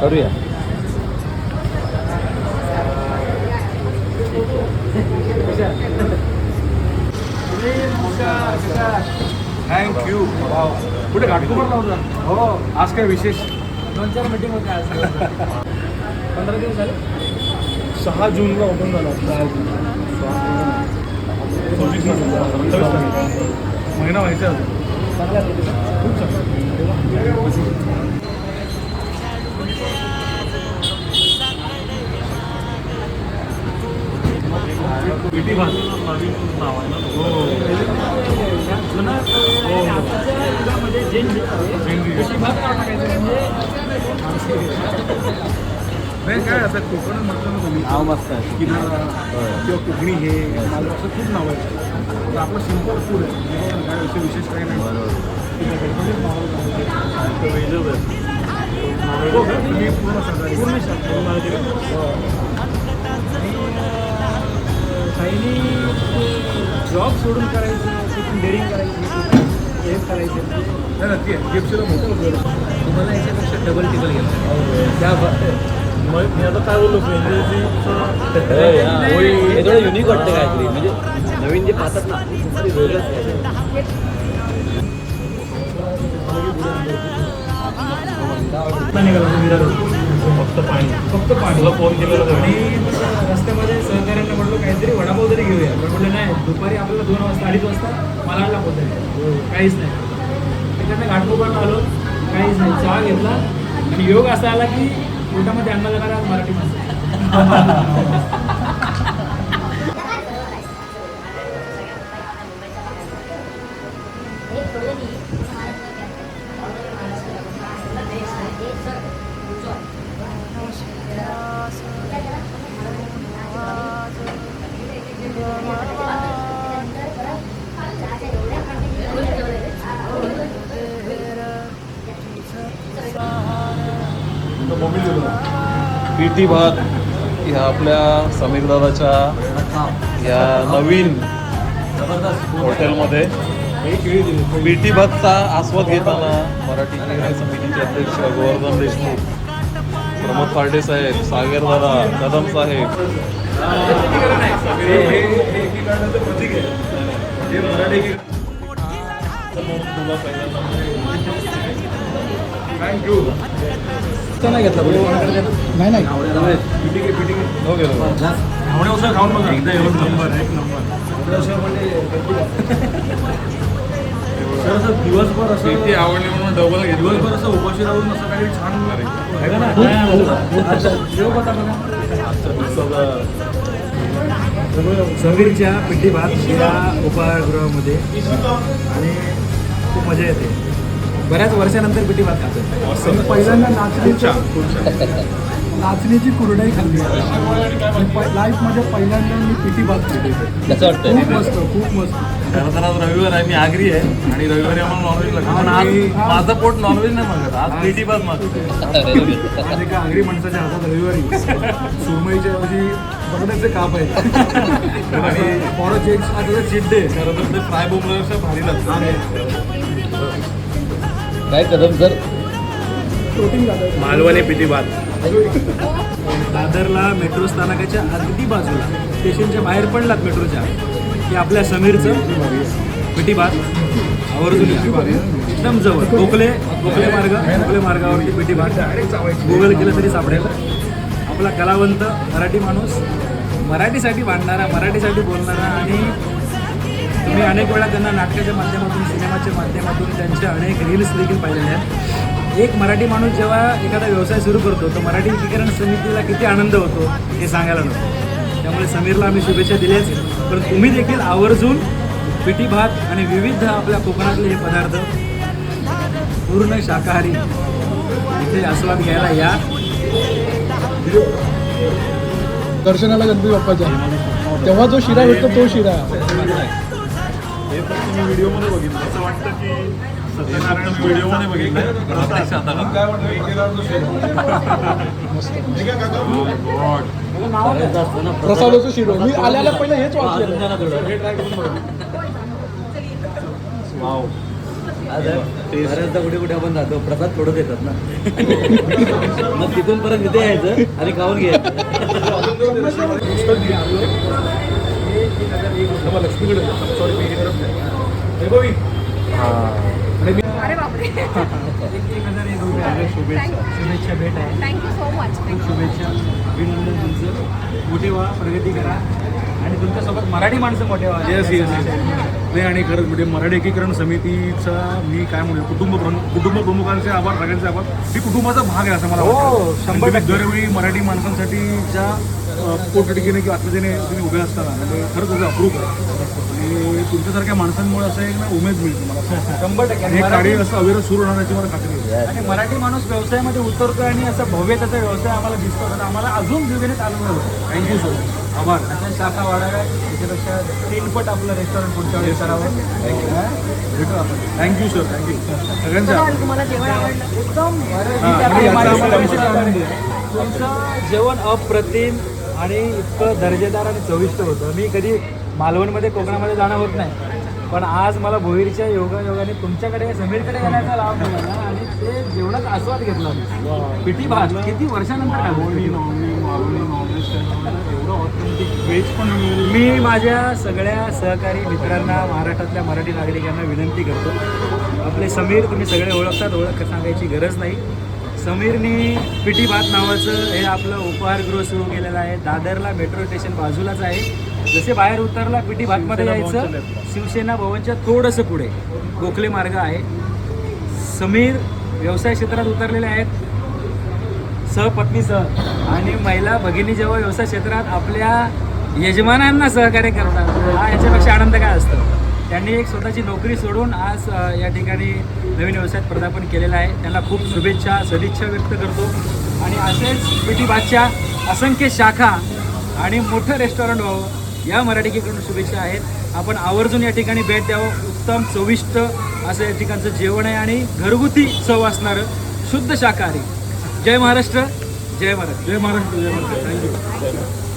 करूया. थँक्यू. कुठे घाटकोपरला होता? हो. आज काय विशेष? 2-4 मीटिंग होते आज. 15 दिवस झाले. 6 जूनला ओपन झाला. 26 महिना व्हायचा होता. चांगल्या खूप चांगला. पिटी भात नवीन नाव आहे ना. हो जुना आताच्या युगामध्ये झेंडी. नाही काय आता कोकणात म्हटलं ना तुम्ही नाव मस्त आहे. किनारा किंवा कोकणी हे माझं असं खूप नाव आहे. तर आपलं सिंपल फूड आहे काय असं विशेष काही नाही. हो का? तुम्ही पूर्ण शाकाहारी. काही जॉब सोडून करायचं, तिथून डेअरिंग करायची, हे करायचं. नाही नक्की आहे. केपसीला मोठं होतं. तुम्हाला याच्यापेक्षा डबल टिबल गेलं त्या मग मी आता काय बोललो हे थोडं युनिक वाटतं काहीतरी, म्हणजे नवीन जे खातात ना ते वेगळंच आहे. फक्त पाणी तुला फोन केलेला आणि रस्त्यामध्ये सहकार्यांना म्हटलं काहीतरी वडापाव तरी घेऊया. पण म्हटलं नाही, दुपारी आपल्याला 2 वाजता 2:30 वाजता मालाडला पोहोचायचं. काहीच नाही. त्याच्यानं घाटकोपरला आलो, काहीच नाही. चहा घेतला आणि योग असा आला की पोटामध्ये अन्न जाणारा मराठी माणसं. पिठी भात ह्या आपल्या समीर दादाच्या या नवीन हॉटेलमध्ये पिठी भातचा आस्वाद घेताना मराठी क्रीडा समितीचे अध्यक्ष गोवर्धन देशमुख, प्रमोद पारडे साहेब, सागर दादा, कदम साहेब. थँक्यू. नाही घेतला नाही आवडे उसळ खाऊन बघा एकदा. एक नंबर. दिवसभर असं इथे आवडले म्हणून डबल दिवसभर असं उपाशी राहून असं काही छान होणार आहे. समीरच्या पिठी भात या उपाहारगृहामध्ये आणि खूप मजा येते. बऱ्याच वर्षानंतर पिठी भात खातो. पहिल्यांदा नाचणीची कुरडई खाल्ली. लाईफमध्ये पहिल्यांदा मी पिठी भात खाल्ली. कसं वाटतं? खूप मस्त, खूप मस्त. खरं तर आज रविवार आहे. मी आगरी आहे आणि रविवारी आम्हाला नॉनव्हेज लागतं. पण आज माझं पोट नॉनव्हेज नाही मागत. आज पिठी भात मागतो. आणि एका आगरी माणसाच्या हातात रविवारी सुरमईच्या ऐवजी बघण्याचे काप आहे. आणि फॉरेस्ट आता चिट डे. खरं तर ते फ्राय बोंबल्यापेक्षा भारी लागतं. काय कदम सर? प्रोटीन जातं. मालवणी पिठी भात. दादरला मेट्रो स्थानकाच्या अगदी बाजूला, स्टेशनच्या बाहेर पडलात मेट्रोच्या, की आपल्या समीरचं पिठी भात आवर्जून या. एकदम जवळ गोखले मार्गावरती पिठी भात. गुगल केलं तरी सापडेल. आपला कलावंत मराठी माणूस, मराठीसाठी भांडणारा, मराठीसाठी बोलणारा. आणि तुम्ही अनेक वेळा त्यांना नाटकाच्या माध्यमातून, सिनेमाच्या माध्यमातून त्यांचे अनेक रील्स देखील पाहिलेले आहेत. एक मराठी माणूस जेव्हा एखादा व्यवसाय सुरू करतो तर मराठी एकीकरण समितीला किती आनंद होतो हे सांगायला नको. त्यामुळे समीरला आम्ही शुभेच्छा दिल्याच, पण तुम्ही देखील आवर्जून पिठी भात आणि विविध आपल्या कोकणातले हे पदार्थ पूर्ण शाकाहारी इथे आस्वाद घ्यायला या. दर्शनाला गणपती बाप्पाच्या तेव्हा जो शिरा भेटतो तो शिरा. हे तर तुम्ही व्हिडिओमध्ये बघितलं. असं वाटतं की सत्यनारायण व्हिडिओमध्ये बघितलं. काय वाटतं? प्रसादाचं शिरो मी आल्याला पहिलं हेच वाचलेलं. हे ट्राय करून बघा. वाव. बऱ्याचदा कुठे कुठे आपण जातो प्रसाद थोडं देतात ना मग तिथून परत इथे यायचं आणि खाऊन घ्यायचं. लक्ष्मीकडे अरे बापरे. शुभेच्छा भेट आहे. Thank you so much. खूप शुभेच्छा. अभिनंदन तुमचं. मोठे व्हा, प्रगती करा आणि तुमच्यासोबत मराठी माणसं मोठे व्हा. येस येस नाही आणि खरंच म्हणजे मराठी एकीकरण समितीचा मी काय म्हणू कुटुंब प्रमुखांचे आभार, सगळ्यांचे आभार. ही कुटुंबाचा भाग आहे असं मला हो, वाटतं. 100% तुम्ही दरवेळी मराठी माणसांसाठी ज्या पोटतिडकीने किंवा आत्मतेने तुम्ही उभे असताना म्हणजे खरंच तुझं अप्रूप आहे आणि तुमच्यासारख्या माणसांमुळे असं एक ना उमेद मिळते मला 100%. आणि हे कार्य असं अविरत सुरू राहण्याची मला खात्री आहे. आणि मराठी माणूस व्यवसायामध्ये उतरतो आणि असं भव्यतेचा व्यवसाय आम्हाला दिसतो तर आम्हाला अजून द्विगुणित आनंद होतो. Thank you so much. आभार. अशा शाखा वाढाव्या, त्याच्यापेक्षा 3 पट आपलं रेस्टॉरंट पुढच्या वेळेस करावं. भेटू आपण. थँक्यू सर, थँक्यू सगळ्यांचे आभार. तुम्हाला जेवण आवडलं? एकदम आणि याचा आम्हाला विशेष आनंद तुमचं जेवण अप्रतिम आणि इतकं दर्जेदार आणि चविष्ट होतं. मी कधी मालवणमध्ये कोकणामध्ये जाणं होत नाही पण आज मला भोईरच्या योगाने तुमच्याकडे समीरकडे येण्याचा लाभ मिळाला आणि ते जेवणाचा आस्वाद घेतला. पिठी भात किती वर्षानंतर एवढं ऑथेंटिक व्हेज पण मी माझ्या सगळ्या सहकारी मित्रांना महाराष्ट्रातल्या मराठी नागरिकांना विनंती करतो. आपले समीर तुम्ही सगळे ओळखतात, ओळख सांगायची गरज नाही. समीरने पिठी भात नावाचं हे आपलं उपहारगृह सुरू केलेलं आहे. दादरला मेट्रो स्टेशन बाजूलाच आहे. जसे बाहेर उतरला पिठी भातमध्ये यायचं. शिवसेना भवनच्या थोडंसं पुढे गोखले मार्ग आहे. समीर व्यवसाय क्षेत्रात उतरलेले आहेत सहपत्नीसह आणि महिला भगिनी जेव्हा व्यवसाय क्षेत्रात आपल्या यजमानांना सहकार्य करतात हा याच्यापेक्षा आनंद काय असतं. त्यांनी एक स्वतःची नोकरी सोडून आज या ठिकाणी नवीन व्यवसायात पदार्पण केलेला आहे. त्यांना खूप शुभेच्छा सदिच्छा व्यक्त करतो आणि असेच पिठी भातच्या असंख्य शाखा आणि मोठं रेस्टॉरंट व्हावं या मराठीकडून शुभेच्छा आहेत. आपण आवर्जून या ठिकाणी भेट द्यावं. उत्तम चविष्ट असं या ठिकाणचं जेवण आहे आणि घरगुती चव असणारं शुद्ध शाकाहारी. जय महाराष्ट्र, जय महाराष्ट्र. जय महाराष्ट्र, जय महाराष्ट्र. थँक्यू.